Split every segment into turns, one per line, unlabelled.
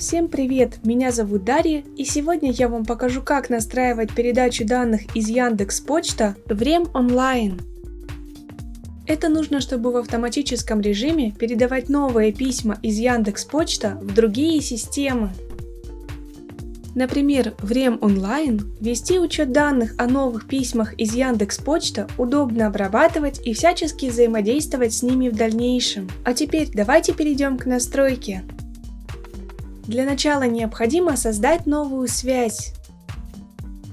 Всем привет! Меня зовут Дарья, и сегодня я вам покажу, как настраивать передачу данных из Яндекс.Почта в РЕМ онлайн. Это нужно, чтобы в автоматическом режиме передавать новые письма из Яндекс.Почта в другие системы. Например, в РЕМ онлайн вести учет данных о новых письмах из Яндекс.Почта удобно обрабатывать и всячески взаимодействовать с ними в дальнейшем. А теперь давайте перейдем к настройке. Для начала необходимо создать новую связь.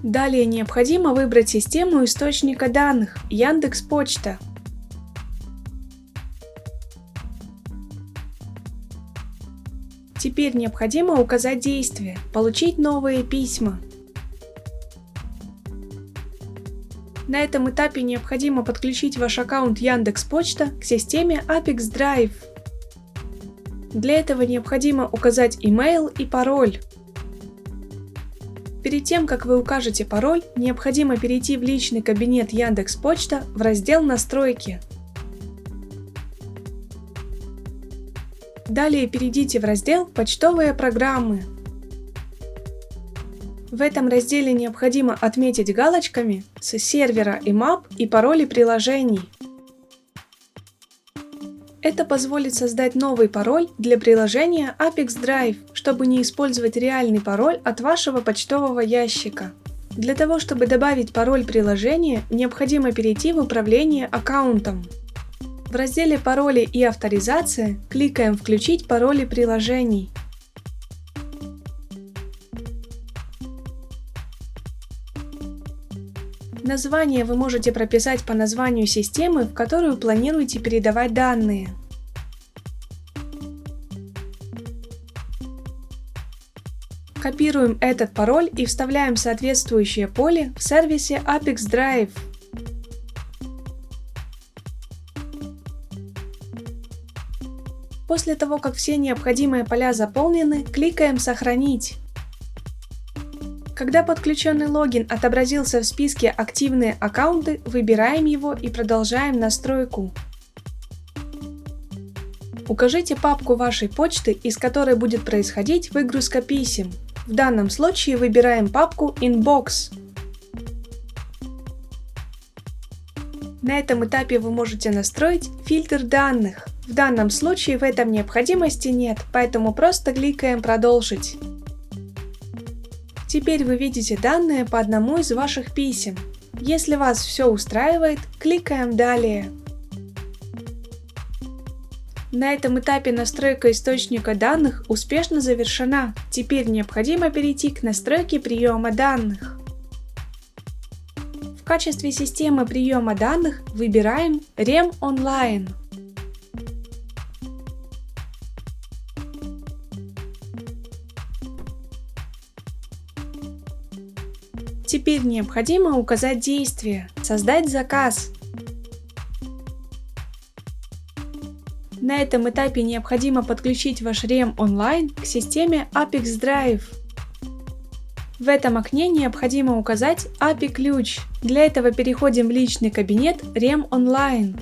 Далее необходимо выбрать систему источника данных Яндекс.Почта. Теперь необходимо указать действие «Получить новые письма». На этом этапе необходимо подключить ваш аккаунт Яндекс.Почта к системе Apex Drive. Для этого необходимо указать email и пароль. Перед тем, как вы укажете пароль, необходимо перейти в личный кабинет Яндекс.Почта в раздел «Настройки». Далее перейдите в раздел «Почтовые программы». В этом разделе необходимо отметить галочками с сервера IMAP и пароли приложений. Это позволит создать новый пароль для приложения Apex Drive, чтобы не использовать реальный пароль от вашего почтового ящика. Для того, чтобы добавить пароль приложения, необходимо перейти в управление аккаунтом. В разделе «Пароли и авторизация» кликаем «Включить пароли приложений». Название вы можете прописать по названию системы, в которую планируете передавать данные. Копируем этот пароль и вставляем соответствующее поле в сервисе Apex Drive. После того, как все необходимые поля заполнены, кликаем «Сохранить». Когда подключенный логин отобразился в списке «Активные аккаунты», выбираем его и продолжаем настройку. Укажите папку вашей почты, из которой будет происходить выгрузка писем. В данном случае выбираем папку Inbox. На этом этапе вы можете настроить фильтр данных. В данном случае в этом необходимости нет, поэтому просто кликаем «Продолжить». Теперь вы видите данные по одному из ваших писем. Если вас все устраивает, кликаем «Далее». На этом этапе настройка источника данных успешно завершена. Теперь необходимо перейти к настройке приема данных. В качестве системы приема данных выбираем РЕМ онлайн. Теперь необходимо указать действие «Создать заказ». На этом этапе необходимо подключить ваш РЕМ онлайн к системе Apex Drive. В этом окне необходимо указать API-ключ. Для этого переходим в личный кабинет РЕМ онлайн.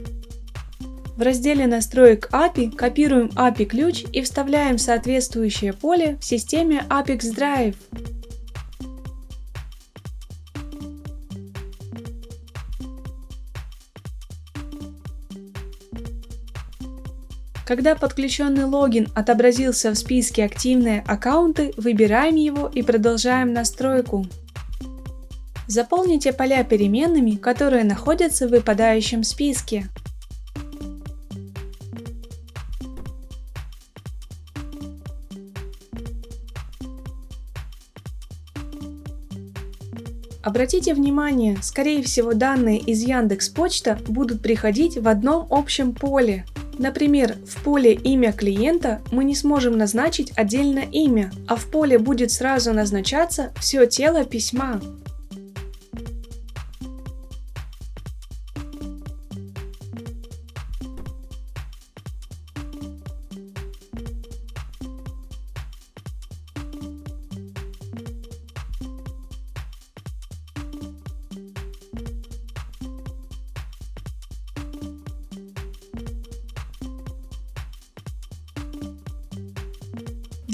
В разделе настроек API копируем API-ключ и вставляем соответствующее поле в системе Apex Drive. Когда подключенный логин отобразился в списке «Активные аккаунты», выбираем его и продолжаем настройку. Заполните поля переменными, которые находятся в выпадающем списке. Обратите внимание, скорее всего, данные из Яндекс.Почта будут приходить в одном общем поле. Например, в поле «Имя клиента» мы не сможем назначить отдельно имя, а в поле будет сразу назначаться все тело письма.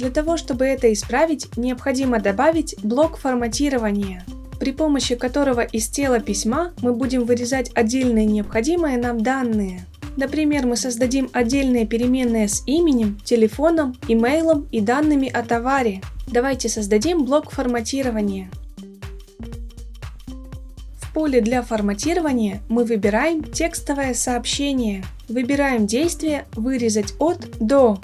Для того, чтобы это исправить, необходимо добавить блок форматирования, при помощи которого из тела письма мы будем вырезать отдельные необходимые нам данные. Например, мы создадим отдельные переменные с именем, телефоном, имейлом и данными о товаре. Давайте создадим блок форматирования. В поле для форматирования мы выбираем текстовое сообщение. Выбираем действие «Вырезать от до».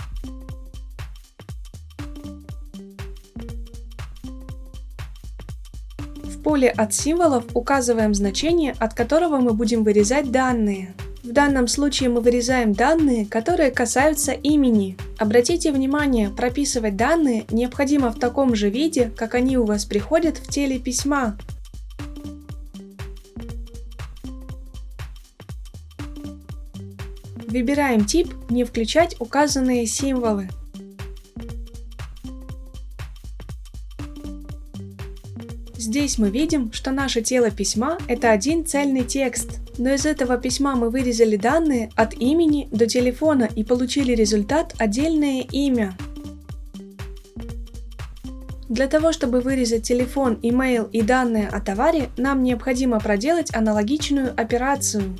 В поле от символов указываем значение, от которого мы будем вырезать данные. В данном случае мы вырезаем данные, которые касаются имени. Обратите внимание, прописывать данные необходимо в таком же виде, как они у вас приходят в теле письма. Выбираем тип «Не включать указанные символы». Здесь мы видим, что наше тело письма – это один цельный текст, но из этого письма мы вырезали данные от имени до телефона и получили результат отдельное имя. Для того, чтобы вырезать телефон, имейл и данные о товаре, нам необходимо проделать аналогичную операцию.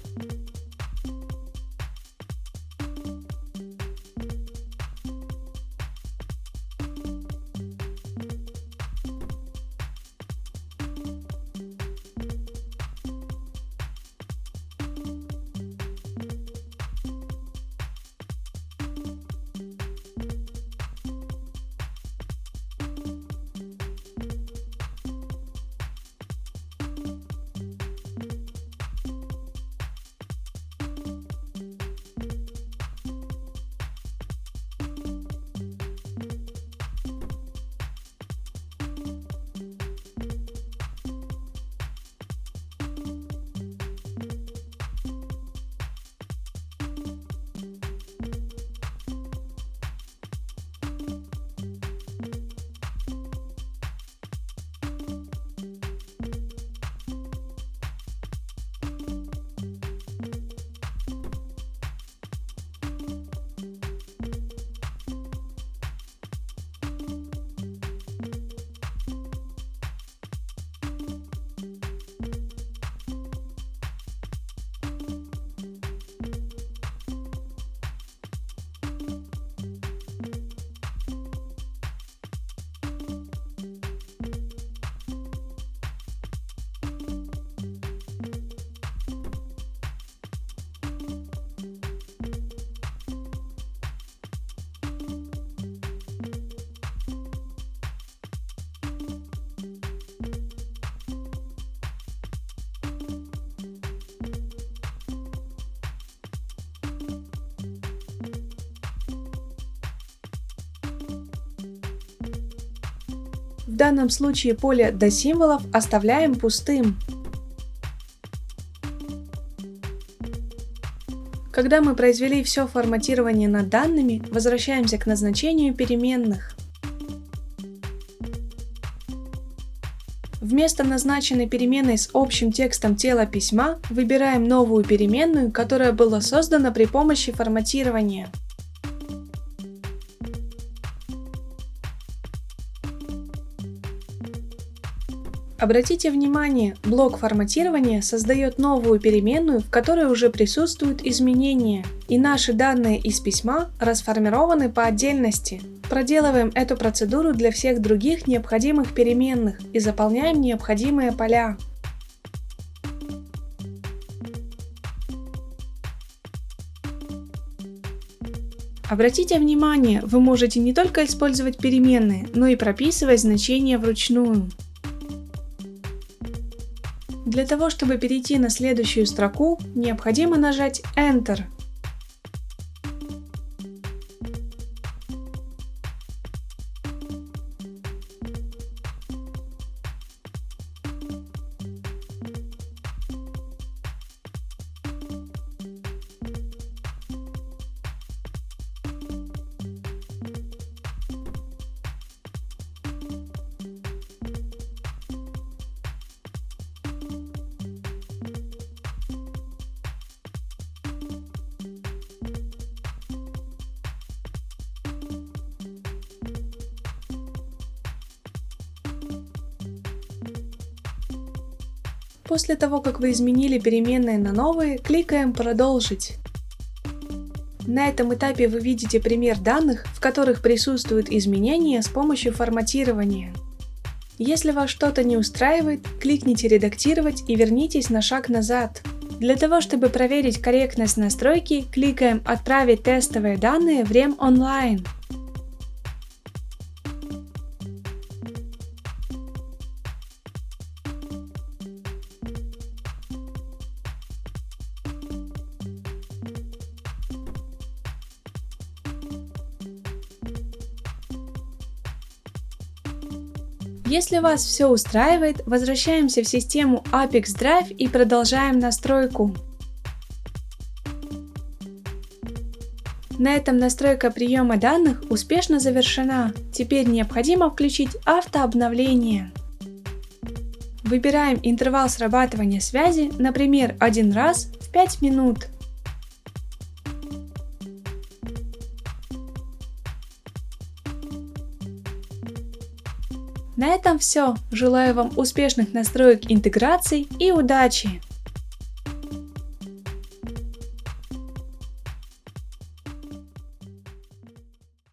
В данном случае поле до символов оставляем пустым. Когда мы произвели все форматирование над данными, возвращаемся к назначению переменных. Вместо назначенной переменной с общим текстом тела письма выбираем новую переменную, которая была создана при помощи форматирования. Обратите внимание, блок форматирования создает новую переменную, в которой уже присутствуют изменения, и наши данные из письма расформированы по отдельности. Проделываем эту процедуру для всех других необходимых переменных и заполняем необходимые поля. Обратите внимание, вы можете не только использовать переменные, но и прописывать значения вручную. Для того, чтобы перейти на следующую строку, необходимо нажать Enter. После того, как вы изменили переменные на новые, кликаем «Продолжить». На этом этапе вы видите пример данных, в которых присутствуют изменения с помощью форматирования. Если вас что-то не устраивает, кликните «Редактировать» и вернитесь на шаг назад. Для того, чтобы проверить корректность настройки, кликаем «Отправить тестовые данные в REM онлайн». Если вас все устраивает, возвращаемся в систему Apex Drive и продолжаем настройку. На этом настройка приема данных успешно завершена. Теперь необходимо включить автообновление. Выбираем интервал срабатывания связи, например, 1 раз в 5 минут. На этом все. Желаю вам успешных настроек интеграций и удачи!